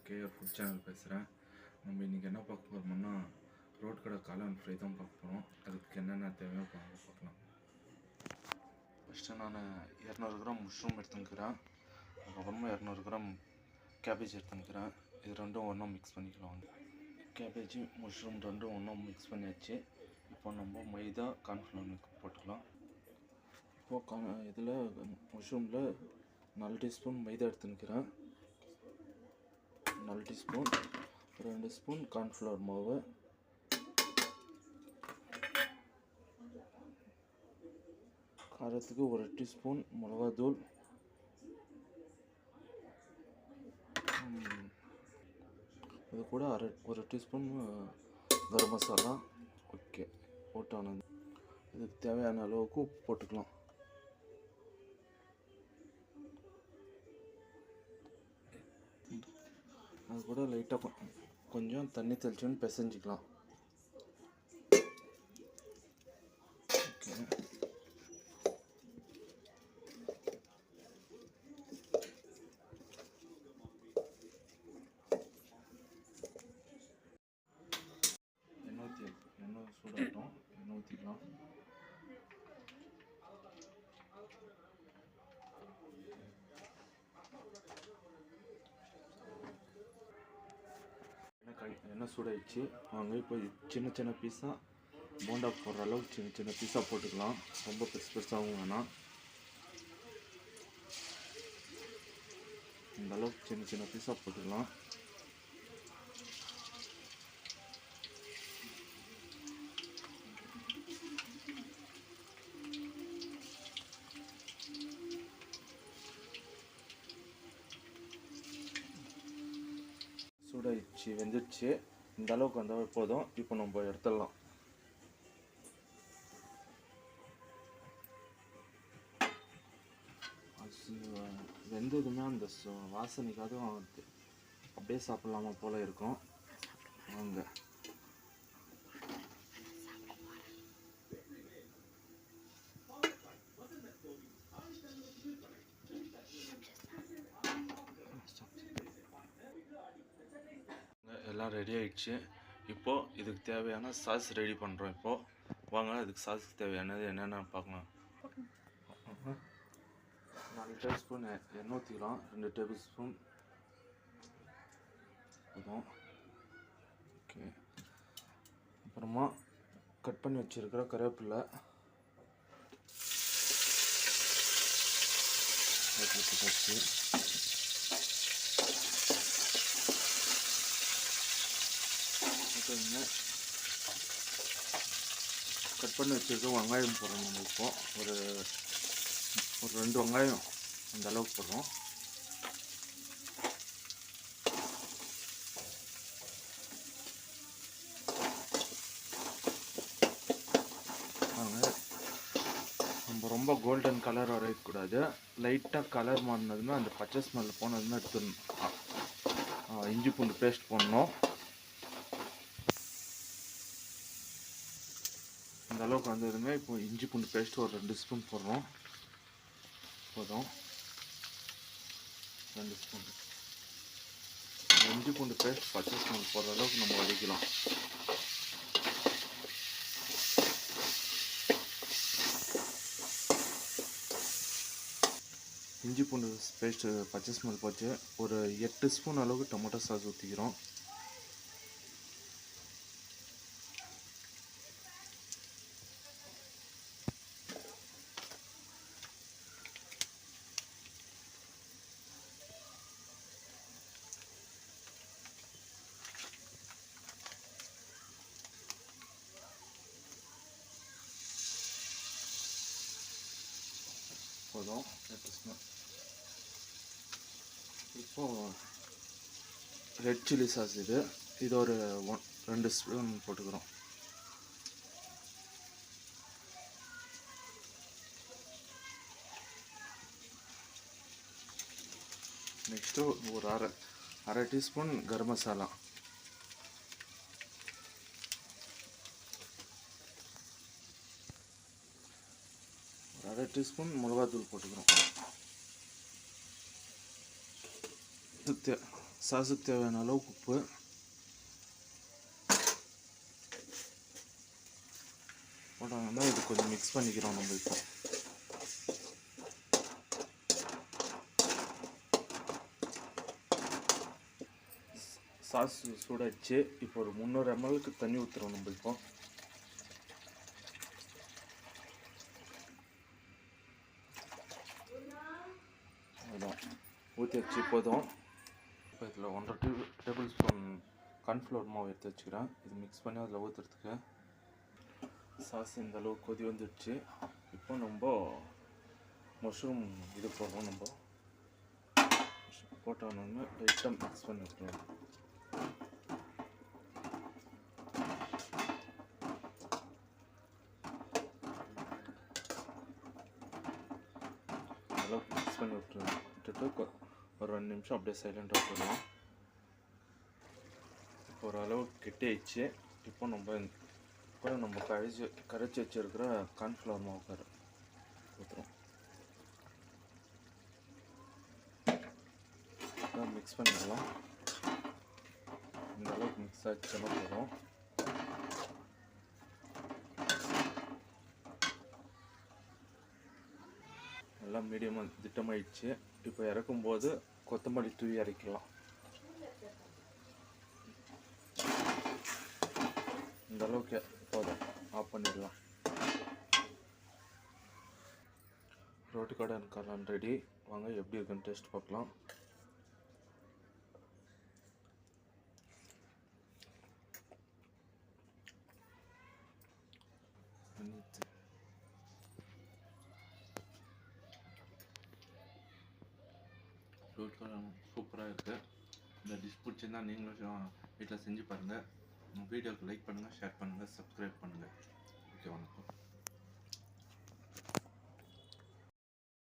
நான் KR food channel பேசுகிறேன். நம்ம இன்றைக்கி என்ன பார்க்க போகிறோம்னா ரோட் கடை காளான் ஃப்ரை தான் பார்க்க போகிறோம். அதுக்கு என்னென்ன தேவையோ பார்க்கலாம். ஃபஸ்ட்டு நான் 200 கிராம் மஷ்ரூம் எடுத்துக்கிறேன். அதுக்கப்புறமா 200 கிராம் கேபேஜ் எடுத்துக்கிறேன். இது ரெண்டும் ஒன்றா மிக்ஸ் பண்ணிக்கலாம். கேபேஜ் மஷ்ரூம் ரெண்டும் ஒன்றா மிக்ஸ் பண்ணியாச்சு. இப்போ நம்ம மைதா கார்ன்ஃப்ளவர் மிக்ஸ் போட்டுக்கலாம். இப்போது இதில் மஷ்ரூமில் 4 டீஸ்பூன் மைதா எடுத்துக்கிறேன். 4 டீஸ்பூன், 2 ஸ்பூன் கார்ன்ஃப்ளவர் மாவு, காரத்துக்கு 1 டீஸ்பூன் மிளகாத்தூள், இது கூட 1 டீஸ்பூன் கரம் மசாலா. ஓகே, போட்டானது. இதுக்கு தேவையான அளவுக்கு உப்பு போட்டுக்கலாம். அது கூட லைட்டாக கொஞ்சம் தண்ணி தெளிச்சுன்னு பிசைஞ்சிக்கலாம். ஓகே, எண்ணெய் சூடாகட்டும். எண்ணெய் ஊற்றிக்கலாம். எண்ணெய் சூடாயிடுச்சு. வாங்க இப்போ சின்ன சின்ன பீஸாக போண்டா போடுற அளவுக்கு சின்ன சின்ன பீஸாக போட்டுக்கலாம். ரொம்ப பெருசாகவும் வேணாம். இந்த அளவுக்கு சின்ன சின்ன பீஸாக போட்டுக்கலாம். சூடாயிடுச்சு, வெந்துடுச்சு. இந்த அளவுக்கு வந்தால் போதும். இப்போ நம்ம எடுத்துடலாம். வெந்ததுமே அந்த வாசனைக்காக அப்படியே சாப்பிடலாமா போல இருக்கும். வாங்க, எல்லாம் ரெடி ஆயிடுச்சு. இப்போது இதுக்கு தேவையான சாஸ் ரெடி பண்ணுறோம். இப்போது வாங்க, அதுக்கு சாஸுக்கு தேவையானது என்னென்னு பார்க்கலாம். 4 டேபிள் ஸ்பூன் எண்ணெய் ஊற்றிக்கலாம். 2 டேபிள் ஸ்பூன் அதுவும். ஓகே, அப்புறமா கட் பண்ணி வச்சுருக்கிற கருவேப்பிலை போட்டாச்சு. கட் பண்ணி வச்சுருக்க வெங்காயம் போடுறோம். நம்ம இப்போ ஒரு 2 வெங்காயம் அந்த அளவுக்கு போடுறோம். நம்ம ரொம்ப கோல்டன் கலர் வரையக்கூடாது. லைட்டாக கலர் மாறினதுமே அந்த பச்சை ஸ்மெல் போனதுமே எடுத்துடணும். இஞ்சி பூண்டு பேஸ்ட் போடணும். இந்த அளவுக்கு வந்ததுமே இப்போ இஞ்சி பூண்டு பேஸ்ட் ஒரு 2 ஸ்பூன் போடுறோம். போதும், 2 ஸ்பூன். இஞ்சி பூண்டு பேஸ்ட் பச்சை ஸ்மெல் போடுற அளவுக்கு நம்ம வதக்கலாம். இஞ்சி பூண்டு பேஸ்ட்டு பச்சை ஸ்மெல் போச்சு. ஒரு 8 ஸ்பூன் அளவுக்கு டொமேட்டோ சாஸ் ஊற்றிக்கிறோம். போதும், 8 ஸ்பூன். இப்போது ரெட் சில்லி சாஸ் இது ஒரு 2 ஸ்பூன் போட்டுக்கிறோம். நெக்ஸ்ட்டு ஒரு அரை டீஸ்பூன் கரம் மசாலா. அரை டீஸ்பூன் மிளகாத்தூள் போட்டுக்கிறோம். சாஸுக்கு தேவையான அளவுக்கு உப்பு, போட்டாங்கன்னா இது கொஞ்சம் மிக்ஸ் பண்ணிக்கிறோம் நம்ம இப்போ. சாஸ் சூடாச்சு. இப்போ ஒரு 300 ml தண்ணி ஊற்றுறோம் நம்ம இப்போ. அதான் ஊற்றி வச்சு போதும். இப்போ இதில் 1.5 டேபிள் ஸ்பூன் கார்ன்ஃப்ளவர் மாவு எடுத்து வச்சுக்கிறேன். இது மிக்ஸ் பண்ணி அதில் ஊற்றுறதுக்கு. சாஸ் இந்த அளவுக்கு கொதி வந்துடுச்சு. இப்போ நம்ம மஷ்ரூம் இது போடுறோம். நம்ம போட்டோன்னு லைட்டாக மிக்ஸ் பண்ணி விட்டுருவோம். அளவுக்கு மிக்ஸ் பண்ணி விட்டுட்டு ஒரு 2 நிமிஷம் அப்படியே சைலண்டாக விட்டுருவோம். இப்போ ஓரளவுக்கு கெட்டியாயிடுச்சு. இப்போ நம்ம கரைச்சி வச்சுருக்கிற கார்ன்ஃப்ளவர் மாவு ஊற்றுறோம். மிக்ஸ் பண்ணிடலாம். இந்த அளவுக்கு மிக்ஸ் ஆச்சுன்னா போதும். எல்லாம் மீடியமாக திட்டமாயிடுச்சு. இப்போ இறக்கும்போது கொத்தமல்லி தூவி இறக்கலாம். இந்த அளவுக்கு போதும், ஆஃப் பண்ணிடலாம். ரோட்டு கடை காளான் ரெடி. வாங்க எப்படி இருக்குன்னு டேஸ்ட் பார்க்கலாம். ரோட்டு காளான் சூப்பராக இருக்குது. இந்த டிஷ் பிடிச்சிருந்தா நீங்களும் வீட்டில் செஞ்சு பாருங்கள். வீடியோவுக்கு லைக் பண்ணுங்கள், ஷேர் பண்ணுங்கள், சப்ஸ்கிரைப் பண்ணுங்கள். ஓகே, வணக்கம்.